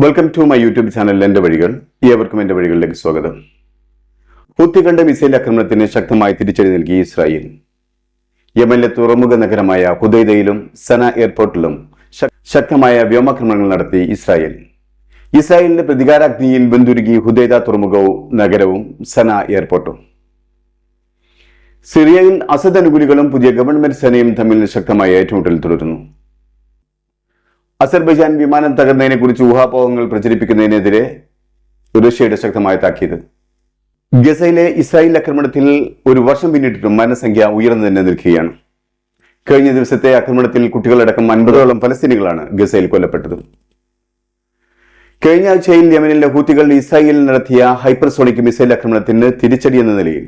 Welcome to my YouTube channel എൻ്റെ വഴികൾ. ഏവർക്കും എൻ്റെ വഴികളിലേക്ക് സ്വാഗതം. ഹൂത്തികളുടെ മിസൈൽ ആക്രമണത്തിന് ശക്തമായി തിരിച്ചടി നൽകി ഇസ്രായേൽ. യമനിലെ തുറമുഖ നഗരമായ ഹുദൈദയിലും സന എയർപോർട്ടിലും ശക്തമായ വ്യോമാക്രമണങ്ങൾ നടത്തി ഇസ്രായേൽ. ഇസ്രായേലിന്റെ പ്രതികാരാഗ്നിയിൽ വെന്തുരുകി ഹുദൈദ തുറമുഖവും നഗരവും സന എയർപോർട്ടും. സിറിയയിൽ അസദ് അനുകൂലികളും പുതിയ ഗവൺമെന്റ് സേനയും തമ്മിൽ ശക്തമായ ഏറ്റുമുട്ടൽ തുടരുന്നു. അസർബൈജാൻ വിമാനം തകർന്നതിനെ കുറിച്ച് ഊഹാപോഹങ്ങൾ പ്രചരിപ്പിക്കുന്നതിനെതിരെ റഷ്യയുടെ ശക്തമായ താക്കീത്. ഗസയിലെ ഇസ്രായേൽ ആക്രമണത്തിൽ ഒരു വർഷം പിന്നിട്ടിട്ടും മരണസംഖ്യ ഉയർന്നു തന്നെ നിൽക്കുകയാണ്. കഴിഞ്ഞ ദിവസത്തെ ആക്രമണത്തിൽ കുട്ടികളടക്കം 50ഓളം ഫലസ്തീനികളാണ് ഗസയിൽ കൊല്ലപ്പെട്ടത്. കഴിഞ്ഞ ആഴ്ചയിൽ യമനിലെ ഹൂത്തികൾ ഇസ്രായേലിൽ നടത്തിയ ഹൈപ്പർസോണിക് മിസൈൽ ആക്രമണത്തിന് തിരിച്ചടി എന്ന നിലയിൽ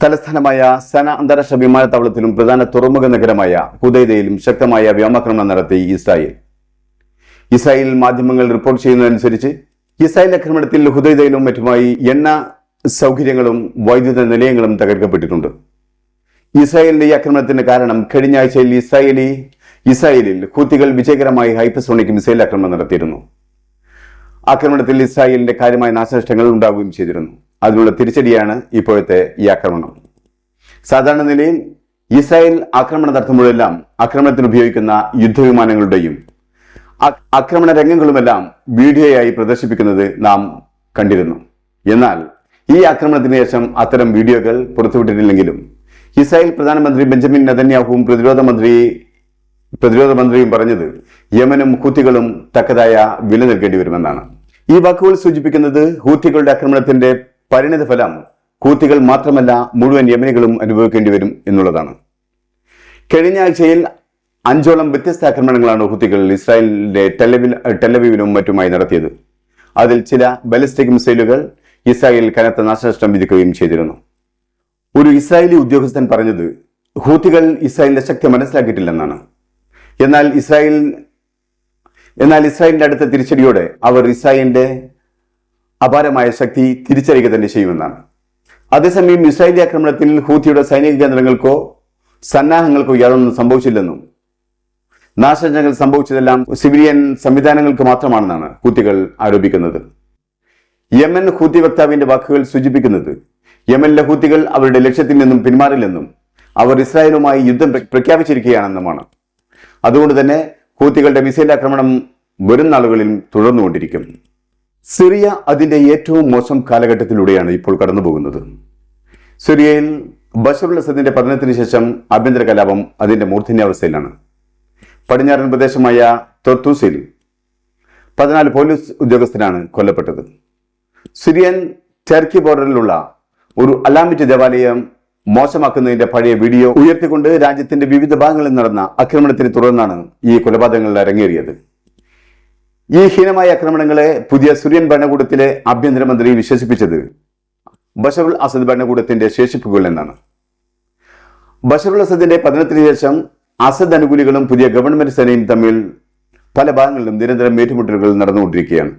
തലസ്ഥാനമായ സന അന്താരാഷ്ട്ര വിമാനത്താവളത്തിലും പ്രധാന തുറമുഖ നഗരമായ ഹുദൈദയിലും ശക്തമായ വ്യോമാക്രമണം നടത്തി ഇസ്രായേൽ മാധ്യമങ്ങൾ റിപ്പോർട്ട് ചെയ്യുന്നതനുസരിച്ച് ഇസ്രായേൽ ആക്രമണത്തിൽ ഹുദൈദയിലും മറ്റുമായി എണ്ണ സൗകര്യങ്ങളും വൈദ്യുത നിലയങ്ങളും തകർക്കപ്പെട്ടിട്ടുണ്ട്. ഇസ്രായേലിന്റെ ഈ ആക്രമണത്തിന് കാരണം കഴിഞ്ഞ ആഴ്ചയിൽ ഇസ്രായേലിൽ ഹൂത്തികൾ വിജയകരമായി ഹൈപ്പർസോണിക് മിസൈൽ ആക്രമണം നടത്തിയിരുന്നു. ആക്രമണത്തിൽ ഇസ്രായേലിന്റെ കാര്യമായ നാശനഷ്ടങ്ങൾ ഉണ്ടാവുകയും ചെയ്തിരുന്നു. അതിനുള്ള തിരിച്ചടിയാണ് ഇപ്പോഴത്തെ ഈ ആക്രമണം. സാധാരണ നിലയിൽ ഇസ്രായേൽ ആക്രമണം നടത്തുമ്പോഴെല്ലാം ആക്രമണത്തിന് ഉപയോഗിക്കുന്ന യുദ്ധവിമാനങ്ങളുടെയും ആക്രമണ രംഗങ്ങളുമെല്ലാം വീഡിയോയായി പ്രദർശിപ്പിക്കുന്നത് നാം കണ്ടിരുന്നു. എന്നാൽ ഈ ആക്രമണത്തിന് ശേഷം അത്തരം വീഡിയോകൾ പുറത്തുവിട്ടിട്ടില്ലെങ്കിലും ഇസ്രായേൽ പ്രധാനമന്ത്രി ബെഞ്ചമിൻ നെതന്യാഹുവും പ്രതിരോധ മന്ത്രിയും പറഞ്ഞത് യമനും ഹൂത്തികളും തക്കതായ വില നൽകേണ്ടി വരുമെന്നാണ്. ഈ വാക്കുകൾ സൂചിപ്പിക്കുന്നത് ഹൂത്തികളുടെ ആക്രമണത്തിന്റെ പരിണിതഫലം ഹൂത്തികൾ മാത്രമല്ല മുഴുവൻ യമനികളും അനുഭവിക്കേണ്ടി വരും എന്നുള്ളതാണ്. കഴിഞ്ഞ ആഴ്ചയിൽ 5ഓളം വ്യത്യസ്ത ആക്രമണങ്ങളാണ് ഹൂത്തികൾ ഇസ്രായേലിന്റെ ടെലവീവിലും മറ്റുമായി നടത്തിയത്. അതിൽ ചില ബാലിസ്റ്റിക് മിസൈലുകൾ ഇസ്രായേൽ കനത്ത നാശനഷ്ടം വിധിക്കുകയും ചെയ്തിരുന്നു. ഒരു ഇസ്രായേലി ഉദ്യോഗസ്ഥൻ പറഞ്ഞത് ഹൂത്തികൾ ഇസ്രായേലിന്റെ ശക്തി മനസ്സിലാക്കിയിട്ടില്ലെന്നാണ്. എന്നാൽ ഇസ്രായേലിന്റെ അടുത്ത തിരിച്ചടിയോടെ അവർ ഇസ്രായേലിന്റെ അപാരമായ ശക്തി തിരിച്ചറിയുക തന്നെ ചെയ്യുമെന്നാണ്. അതേസമയം ഇസ്രായേലി ആക്രമണത്തിൽ ഹൂത്തിയുടെ സൈനിക കേന്ദ്രങ്ങൾക്കോ സന്നാഹങ്ങൾക്കോ യാതൊന്നും സംഭവിച്ചില്ലെന്നും നാശനഷ്ടങ്ങൾ സംഭവിച്ചതെല്ലാം സിവിലിയൻ സംവിധാനങ്ങൾക്ക് മാത്രമാണെന്നാണ് ഹൂത്തികൾ ആരോപിക്കുന്നത്. യമൻ ഹൂത്തി വക്താവിന്റെ വാക്കുകൾ സൂചിപ്പിക്കുന്നത് യമനിലെ ഹൂത്തികൾ അവരുടെ ലക്ഷ്യത്തിൽ നിന്നും പിന്മാറില്ലെന്നും അവർ ഇസ്രായേലുമായി യുദ്ധം പ്രഖ്യാപിച്ചിരിക്കുകയാണെന്നുമാണ്. അതുകൊണ്ട് തന്നെ ഹൂത്തികളുടെ മിസൈൽ ആക്രമണം വരും നാളുകളിൽ തുടർന്നുകൊണ്ടിരിക്കും. സിറിയ അതിന്റെ ഏറ്റവും മോശം കാലഘട്ടത്തിലൂടെയാണ് ഇപ്പോൾ കടന്നുപോകുന്നത്. സിറിയയിൽ ബഷറുൽ അസദിന്റെ പതനത്തിന് ശേഷം ആഭ്യന്തര കലാപം അതിന്റെ മൂർധന്യാവസ്ഥയിലാണ്. പടിഞ്ഞാറൻ പ്രദേശമായ തൊത്തൂസിൽ 14 പോലീസ് ഉദ്യോഗസ്ഥരാണ് കൊല്ലപ്പെട്ടത്. സിറിയൻ ടർക്കി ബോർഡറിലുള്ള ഒരു അലാമിറ്റ് ദേവാലയം മോശമാക്കുന്നതിന്റെ പഴയ വീഡിയോ ഉയർത്തിക്കൊണ്ട് രാജ്യത്തിന്റെ വിവിധ ഭാഗങ്ങളിൽ നടന്ന ആക്രമണത്തിന് തുടർന്നാണ് ഈ കൊലപാതകങ്ങൾ അരങ്ങേറിയത്. ഈ ഹീനമായ ആക്രമണങ്ങളെ പുതിയ സിറിയൻ ഭരണകൂടത്തിലെ ആഭ്യന്തരമന്ത്രി വിശേഷിപ്പിച്ചത് ബഷറുൽ അസദ് ഭരണകൂടത്തിന്റെ ശേഷിപ്പുകൾ എന്നാണ്. ബഷറുൽ അസദിന്റെ പതനത്തിന് ശേഷം അസദ് അനുകൂലികളും പുതിയ ഗവൺമെന്റ് സേനയും തമ്മിൽ പല ഭാഗങ്ങളിലും നിരന്തരം ഏറ്റുമുട്ടലുകൾ നടന്നുകൊണ്ടിരിക്കുകയാണ്.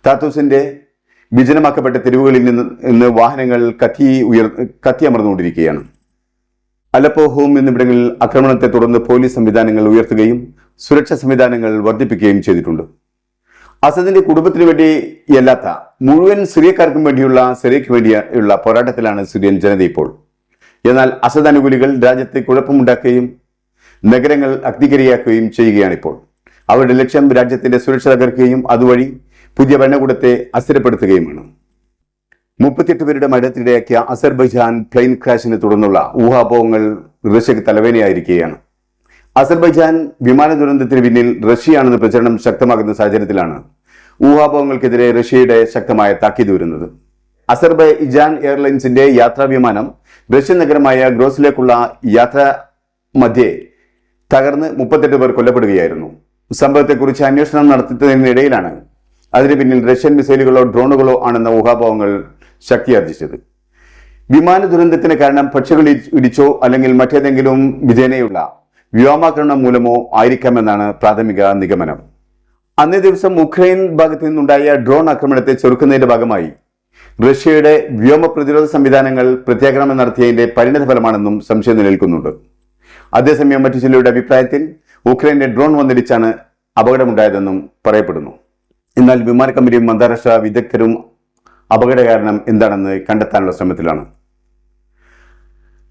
താത്തൂസിന്റെ വിജനമാക്കപ്പെട്ട തെരുവുകളിൽ നിന്ന് വാഹനങ്ങൾ കത്തിയമർന്നുകൊണ്ടിരിക്കുകയാണ്. അലപ്പോ ഹോം എന്നിവിടങ്ങളിൽ ആക്രമണത്തെ തുടർന്ന് പോലീസ് സംവിധാനങ്ങൾ ഉയർത്തുകയും സുരക്ഷാ സംവിധാനങ്ങൾ വർദ്ധിപ്പിക്കുകയും ചെയ്തിട്ടുണ്ട്. അസദിന്റെ കുടുംബത്തിന് വേണ്ടിയല്ലാത്ത മുഴുവൻ സിറിയക്കാർക്കും വേണ്ടിയുള്ള പോരാട്ടത്തിലാണ് സിറിയൻ ജനത ഇപ്പോൾ. എന്നാൽ അസദ് അനുകൂലികൾ രാജ്യത്ത് കുഴപ്പമുണ്ടാക്കുകയും നഗരങ്ങൾ അഗ്നിക്കിരയാക്കുകയും ചെയ്യുകയാണിപ്പോൾ. അവരുടെ ലക്ഷ്യം രാജ്യത്തിന്റെ സുരക്ഷ തകർക്കുകയും അതുവഴി പുതിയ ഭരണകൂടത്തെ അസ്ഥിരപ്പെടുത്തുകയുമാണ്. 38 പേരുടെ മരണത്തിനിടയാക്കിയ അസർബൈജാൻ പ്ലെയിൻ ക്രാഷിനെ തുടർന്നുള്ള ഊഹാപോഹങ്ങൾ റഷ്യക്ക് തലവേദനയായിരിക്കുകയാണ്. അസർബൈജാൻ വിമാന ദുരന്തത്തിന് പിന്നിൽ റഷ്യയാണെന്ന് പ്രചരണം ശക്തമാകുന്ന സാഹചര്യത്തിലാണ് ഊഹാപോഹങ്ങൾക്കെതിരെ റഷ്യയുടെ ശക്തമായ താക്കീത് വരുന്നത്. അസർബൈജാൻ എയർലൈൻസിന്റെ യാത്രാ വിമാനം റഷ്യൻ നഗരമായ ഗ്രോസിലേക്കുള്ള യാത്ര മധ്യേ തകർന്ന് 38 പേർ കൊല്ലപ്പെടുകയായിരുന്നു. സംഭവത്തെക്കുറിച്ച് അന്വേഷണം നടത്തുന്നതിനിടയിലാണ് അതിന് പിന്നിൽ റഷ്യൻ മിസൈലുകളോ ഡ്രോണുകളോ ആണെന്ന ഊഹാപോഹങ്ങൾ ശക്തിയാർജിച്ചത്. വിമാന ദുരന്തത്തിന് കാരണം പക്ഷികൾ ഇടിച്ചോ അല്ലെങ്കിൽ മറ്റേതെങ്കിലും വിധേനയുള്ള വ്യോമാക്രമണം മൂലമോ ആയിരിക്കാമെന്നാണ് പ്രാഥമിക നിഗമനം. അന്നേ ദിവസം ഉക്രൈൻ ഭാഗത്തു നിന്നുണ്ടായ ഡ്രോൺ ആക്രമണത്തെ ചെറുക്കുന്നതിന്റെ ഭാഗമായി റഷ്യയുടെ വ്യോമ പ്രതിരോധ സംവിധാനങ്ങൾ പ്രത്യാക്രമണം നടത്തിയതിന്റെ പരിണതഫലമാണെന്നും സംശയം നിലനിൽക്കുന്നുണ്ട്. അതേസമയം മറ്റു ചിലരുടെ അഭിപ്രായത്തിൽ ഉക്രൈന്റെ ഡ്രോൺ വന്നിടിച്ചാണ് അപകടമുണ്ടായതെന്നും പറയപ്പെടുന്നു. എന്നാൽ വിമാന കമ്പനിയും അന്താരാഷ്ട്ര വിദഗ്ധരും അപകട കാരണം എന്താണെന്ന് കണ്ടെത്താനുള്ള ശ്രമത്തിലാണ്.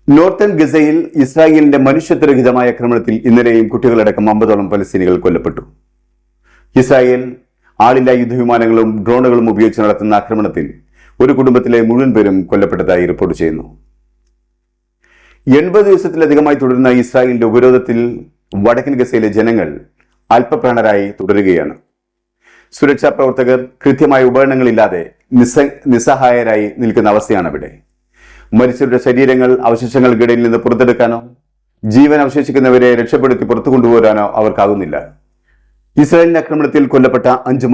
നോർത്തേൺ ഗസയിൽ ഇസ്രായേലിന്റെ മനുഷ്യത്വരഹിതമായ ആക്രമണത്തിൽ ഇന്നലെയും കുട്ടികളടക്കം 50ഓളം പലസ്തീനികൾ കൊല്ലപ്പെട്ടു. ഇസ്രായേൽ ആളില്ലാ യുദ്ധവിമാനങ്ങളും ഡ്രോണുകളും ഉപയോഗിച്ച് നടത്തുന്ന ആക്രമണത്തിൽ ഒരു കുടുംബത്തിലെ മുഴുവൻ പേരും കൊല്ലപ്പെട്ടതായി റിപ്പോർട്ട് ചെയ്യുന്നു. 80 ദിവസത്തിലധികമായി തുടരുന്ന ഇസ്രായേലിന്റെ ഉപരോധത്തിൽ വടക്കൻ ഗസയിലെ ജനങ്ങൾ അല്പപ്രാണരായി തുടരുകയാണ്. സുരക്ഷാ പ്രവർത്തകർ കൃത്യമായ ഉപകരണങ്ങളില്ലാതെ നിസ്സഹായരായി നിൽക്കുന്ന അവസ്ഥയാണ് ഇവിടെ. മരിച്ചവരുടെ ശരീരങ്ങൾ അവശിഷ്ടങ്ങൾക്കിടയിൽ നിന്ന് പുറത്തെടുക്കാനോ ജീവൻ അവശേഷിക്കുന്നവരെ രക്ഷപ്പെടുത്തി പുറത്തു കൊണ്ടുപോരാനോ അവർക്കാകുന്നില്ല. ഇസ്രായേലിന്റെ ആക്രമണത്തിൽ കൊല്ലപ്പെട്ട 5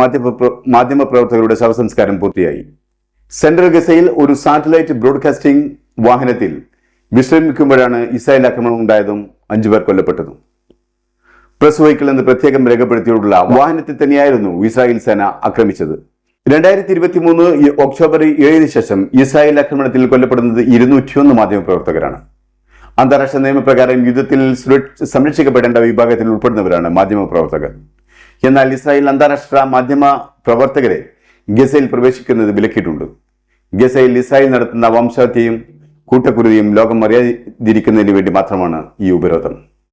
മാധ്യമ പ്രവർത്തകരുടെ ശവസംസ്കാരം പൂർത്തിയായി. സെൻട്രൽ ഗസയിൽ ഒരു സാറ്റലൈറ്റ് ബ്രോഡ്കാസ്റ്റിംഗ് വാഹനത്തിൽ വിശ്രമിക്കുമ്പോഴാണ് ഇസ്രായേൽ ആക്രമണം ഉണ്ടായതും 5 പേർ കൊല്ലപ്പെട്ടതും. പ്രസ് വെഹിക്കിൾ എന്ന് പ്രത്യേകം രേഖപ്പെടുത്തിയുള്ള വാഹനത്തിൽ തന്നെയായിരുന്നു ഇസ്രായേൽ സേന ആക്രമിച്ചത്. 2023 ഒക്ടോബർ 7 ശേഷം ഇസ്രായേൽ ആക്രമണത്തിൽ കൊല്ലപ്പെടുന്നത് 201 മാധ്യമപ്രവർത്തകരാണ്. അന്താരാഷ്ട്ര നിയമപ്രകാരം യുദ്ധത്തിൽ സംരക്ഷിക്കപ്പെടേണ്ട വിഭാഗത്തിൽ ഉൾപ്പെടുന്നവരാണ് മാധ്യമപ്രവർത്തകർ. എന്നാൽ ഇസ്രായേൽ അന്താരാഷ്ട്ര മാധ്യമ പ്രവർത്തകരെ ഗസയിൽ പ്രവേശിക്കുന്നത് വിലക്കിയിട്ടുണ്ട്. ഗസയിൽ ഇസ്രായേൽ നടത്തുന്ന വംശഹത്യയും കൂട്ടക്കുരുതിയും ലോകം അറിയാതിരിക്കുന്നതിന് വേണ്ടി മാത്രമാണ് ഈ ഉപരോധം.